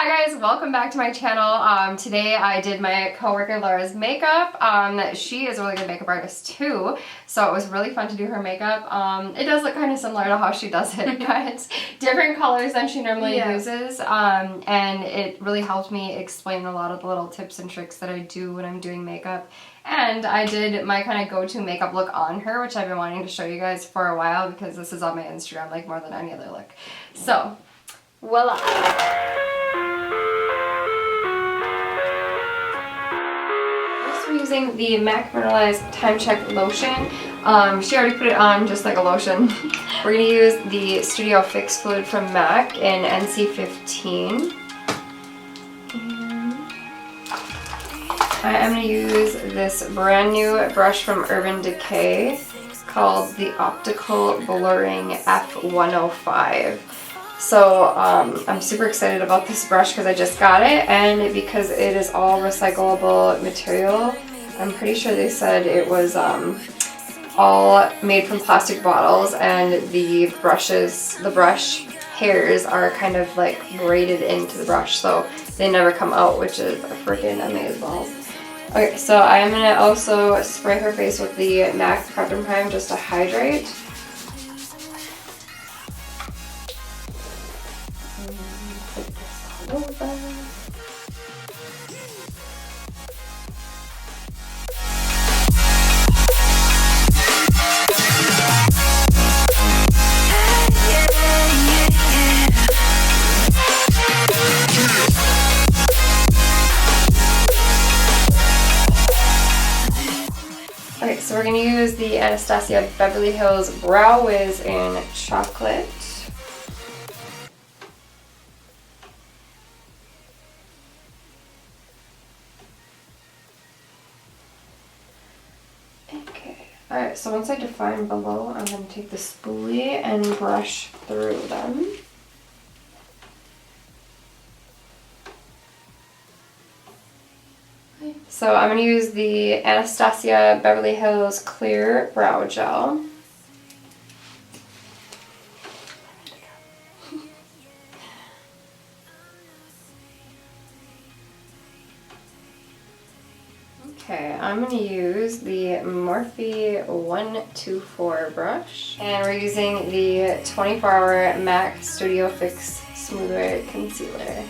Hi guys, welcome back to my channel. Today I did my coworker Laura's makeup. She is a really good makeup artist too, so it was really fun to do her makeup. It does look kind of similar to how she does it, but different colors than she normally uses. And it really helped me explain a lot of the little tips and tricks that I do when I'm doing makeup. And I did my kind of go-to makeup look on her, which I've been wanting to show you guys for a while because this is on my Instagram like more than any other look. So, voila! Using the MAC Mineralized Time Check Lotion. She already put it on just like a lotion. We're going to use the Studio Fix Fluid from MAC in NC15. And I am going to use this brand new brush from Urban Decay called the Optical Blurring F105. So I'm super excited about this brush because I just got it, and because it is all recyclable material. I'm pretty sure they said it was all made from plastic bottles, and the brush hairs are kind of like braided into the brush, so they never come out, which is freaking amazing. Okay, so I'm gonna also spray her face with the MAC Prep and Prime just to hydrate. Okay, so we're going to use the Anastasia Beverly Hills Brow Wiz in Chocolate. Okay, alright, so once I define below, I'm going to take the spoolie and brush through them. So I'm going to use the Anastasia Beverly Hills Clear Brow Gel. Okay, I'm going to use the Morphe 124 brush. And we're using the 24-hour MAC Studio Fix Smoother Concealer.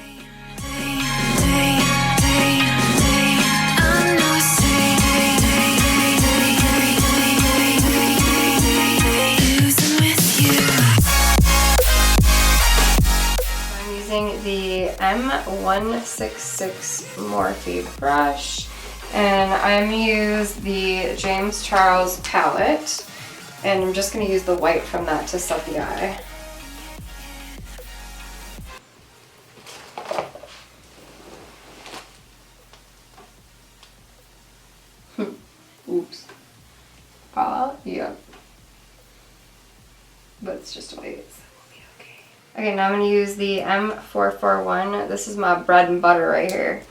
The M166 Morphe brush, and I'm going to use the James Charles palette, and I'm just going to use the white from that to set the eye. Oops. Yep. But it's just white. Okay, now I'm going to use the M441. This is my bread and butter right here.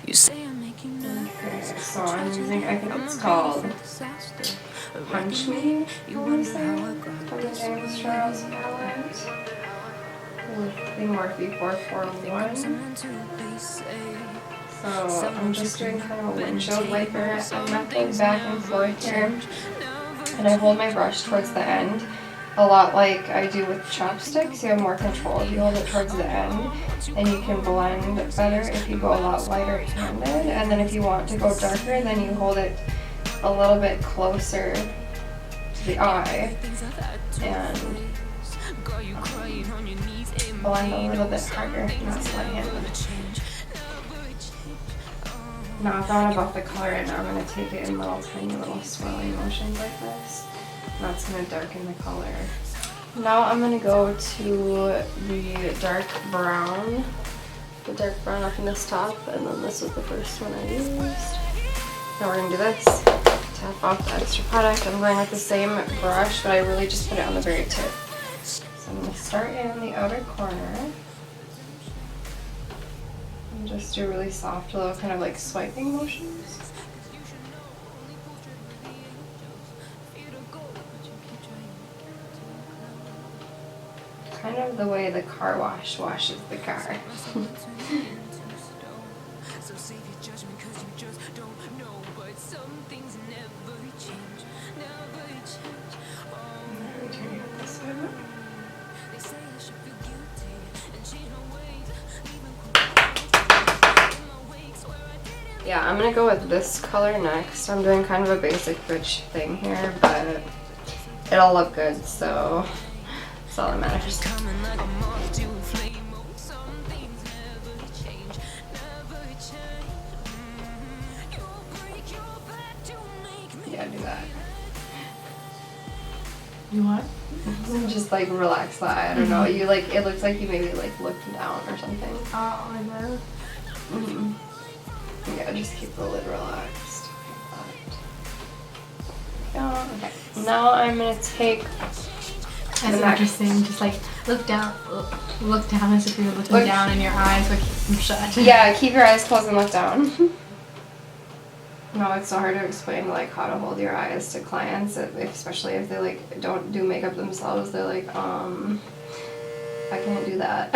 Okay, so I'm using, I think it's called Punch Me, I want to say, from the James Charles palette with the Morphe 441. So I'm just doing kind of a windshield wiper method back and forth here. And I hold my brush towards the end, a lot like I do with chopsticks. You have more control if you hold it towards the end, and you can blend better if you go a lot lighter handed. And then if you want to go darker, then you hold it a little bit closer to the eye and blend a little bit harder, not slight-handed. Now I've thought about the color, and I'm going to take it in little tiny little swirling motions like this. That's going to darken the color. Now I'm going to go to the dark brown. The dark brown up in this top, and then this was the first one I used. Now we're going to do this. Tap off the extra product. I'm going with the same brush, but I really just put it on the very tip. So I'm going to start in the outer corner. Just do really soft little kind of like swiping motions. kind of the way the car wash washes the car. Yeah, I'm gonna go with this color next. I'm doing kind of a basic rich thing here, but it'll look good, so that's all that matters. Yeah, do that. You what? Just like relax the eye. I don't know. You like, it looks like you maybe like looked down or something. Oh, I know. Yeah, just keep the lid relaxed. Okay. Now I'm gonna take. That's interesting. Just like look down as if you were looking down in your eyes, but keep them shut. Yeah, keep your eyes closed and look down. No, it's so hard to explain like how to hold your eyes to clients, especially if they like don't do makeup themselves. They're like, I can't do that.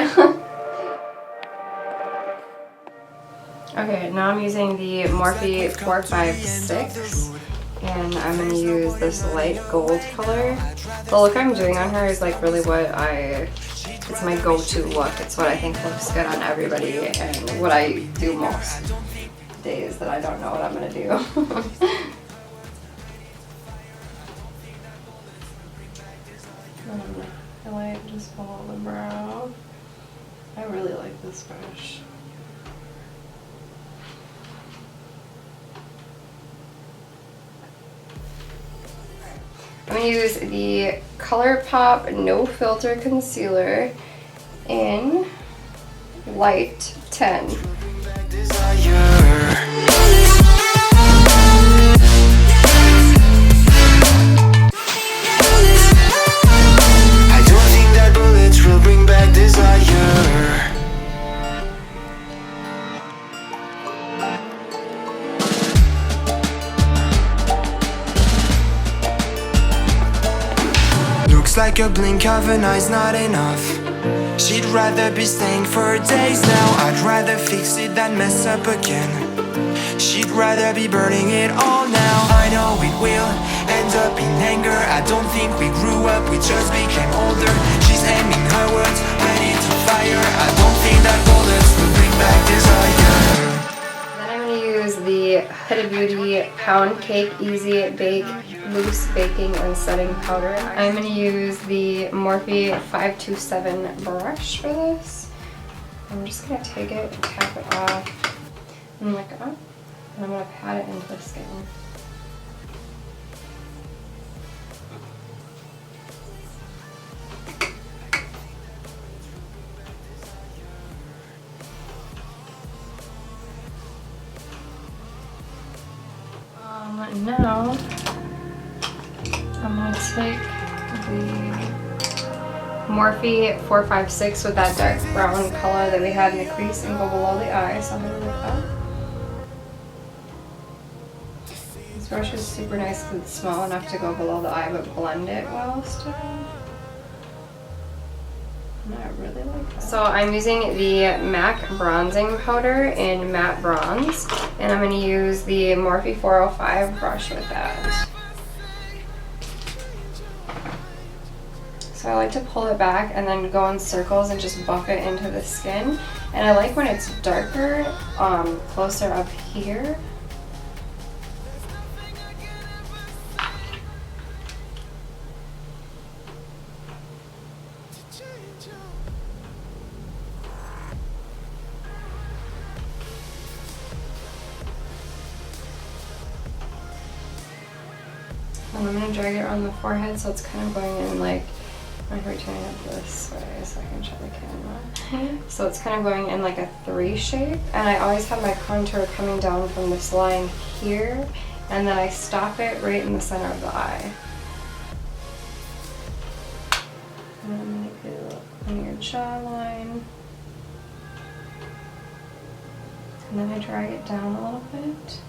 Okay, now I'm using the Morphe 456, and I'm going to use this light gold color. The look I'm doing on her is like really it's my go-to look. It's what I think looks good on everybody, and what I do most days that I don't know what I'm going to do. Highlight just below the brow. I really like this brush. I'm going to use the ColourPop No Filter Concealer in Light 10. I don't think that bullets will bring back desire. Like a blink of an eye's not enough. She'd rather be staying for days now. I'd rather fix it than mess up again. She'd rather be burning it all now. I know it will end up in anger. I don't think we grew up, we just became older. She's aiming her words, ready to fire. I don't think that bullets will bring back desire. Then I'm going to use the Huda Beauty Pound Cake Easy Bake Loose Baking and Setting Powder. I'm going to use the Morphe 527 brush for this. I'm just going to take it and tap it off and lick it up, and I'm going to pat it into the skin. Now I'm going to take the Morphe 456 with that dark brown color that we had in the crease and go below the eye. So I'm going to look up. This brush is super nice because it's small enough to go below the eye but blend it well still. And I really like that. So I'm using the MAC bronzing powder in matte bronze, and I'm going to use the Morphe 405 brush with that. So I like to pull it back and then go in circles and just buff it into the skin. And I like when it's darker, closer up here. And I'm going to drag it around the forehead so it's kind of going in like, I'm turning it this way so I can show the camera. So it's kind of going in like a 3 shape, and I always have my contour coming down from this line here, and then I stop it right in the center of the eye. And I'm going to get it on your jawline. And then I drag it down a little bit.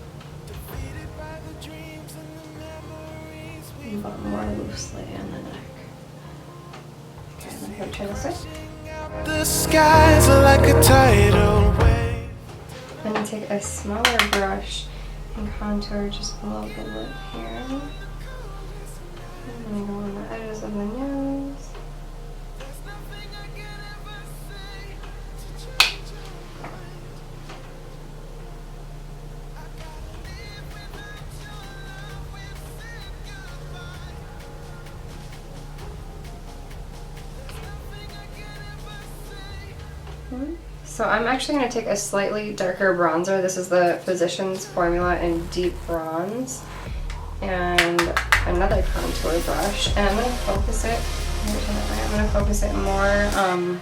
But more loosely in the neck. Okay, then Okay, try this way. The skies are like a tidal wave. I'm gonna take a smaller brush and contour just below the lip here. I'm gonna go on the edges of the nose. So I'm actually going to take a slightly darker bronzer. This is the Physicians Formula in Deep Bronze. And another contour brush. And I'm going to focus it, I'm going to focus it more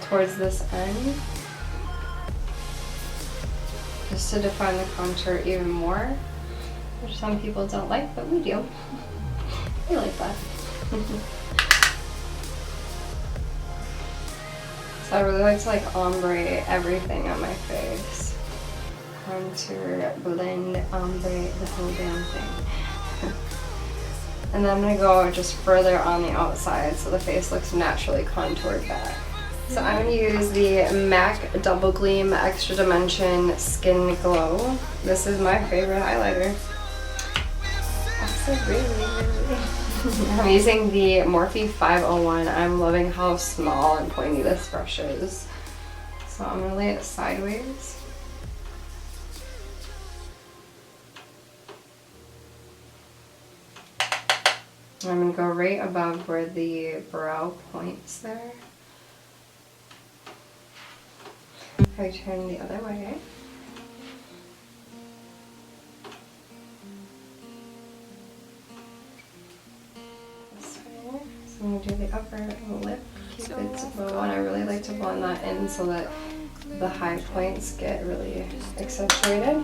towards this end. Just to define the contour even more. Which some people don't like, but we do. We like that. So I really like to ombre everything on my face. Contour, blend, ombre, the whole damn thing. And then I'm gonna go just further on the outside so the face looks naturally contoured back. So I'm gonna use the MAC Double Gleam Extra Dimension Skin Glow. This is my favorite highlighter. Really. I'm using the Morphe 501. I'm loving how small and pointy this brush is. So I'm going to lay it sideways. I'm going to go right above where the brow points there. I turn the other way. So I'm going to do the upper lip cupid's bow, and I really like to blend that in so that the high points get really accentuated.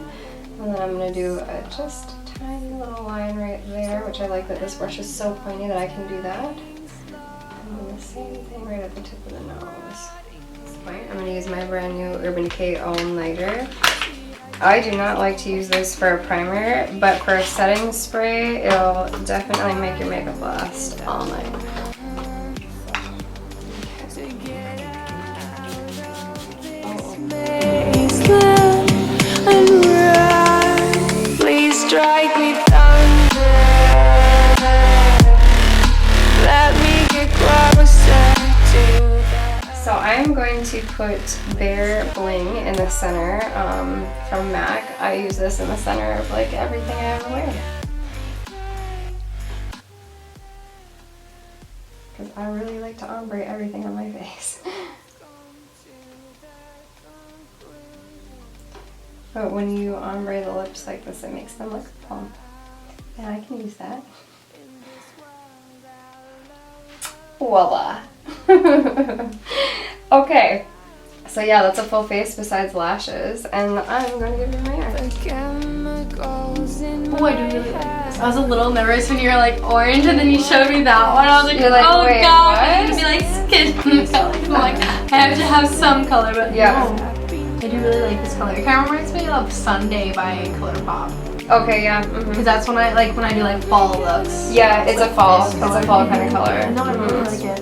And then I'm going to do just a tiny little line right there, which I like that this brush is so pointy that I can do that. And then the same thing right at the tip of the nose. At this point, I'm going to use my brand new Urban Decay All Nighter. I do not like to use this for a primer, but for a setting spray, it'll definitely make your makeup last all night. Please strike me thunder. Let me get closer to. So I'm going to put Bare Bling in the center from MAC. I use this in the center of everything I ever wear. Because I really like to ombre everything on my face. But when you ombre the lips like this, it makes them look plump. And I can use that. Voila! Okay, so yeah, that's a full face besides lashes, and I'm going to give you my hair. Oh, I do really like this. I was a little nervous when you were like orange and then you showed me that one. I was like, You're like, oh wait, god, what? it's gonna be like skin color. I'm like, I have to have some color, but Yeah. no. I do really like this color. It kind of reminds me of Sunday by ColourPop. Okay, yeah. Because that's when I like when I do like fall looks. Yeah, it's a fall. It's a fall kind of color. No, I really like it.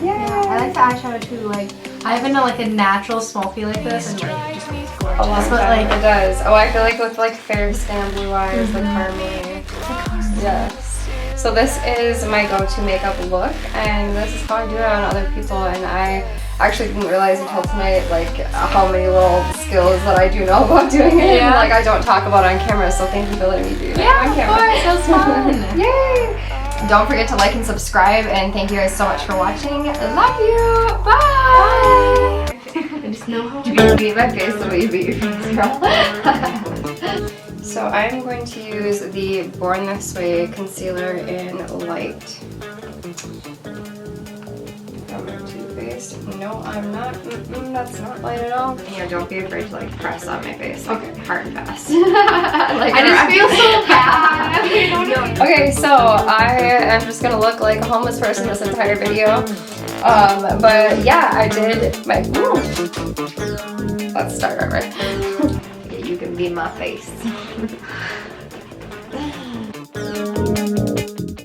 Yeah. I like the eyeshadow too. Like I haven't done like a natural smoky like this, and like it just looks gorgeous. A long But time. like It does. Oh, I feel like with fair skin and blue eyes, like Harmony. Yes. So this is my go-to makeup look, and this is how I do it on other people. And I actually didn't realize until tonight how many little skills that I do know about doing it. Yeah. And, I don't talk about on camera. So thank you for letting me do that on camera. Yeah, of course, that was fun. Yay! Don't forget to like and subscribe, and thank you guys so much for watching. Love you. Bye. I just know how You beat my face the way you beat your face, girl. So I'm going to use the Born This Way concealer in light. From Too Faced. No, I'm not. That's not light at all. Yeah, don't be afraid to press on my face. Okay, hard and fast. I just feel so bad. Okay, so I am just gonna look like a homeless person this entire video. But yeah, I did my. Let's start over. You can be my face.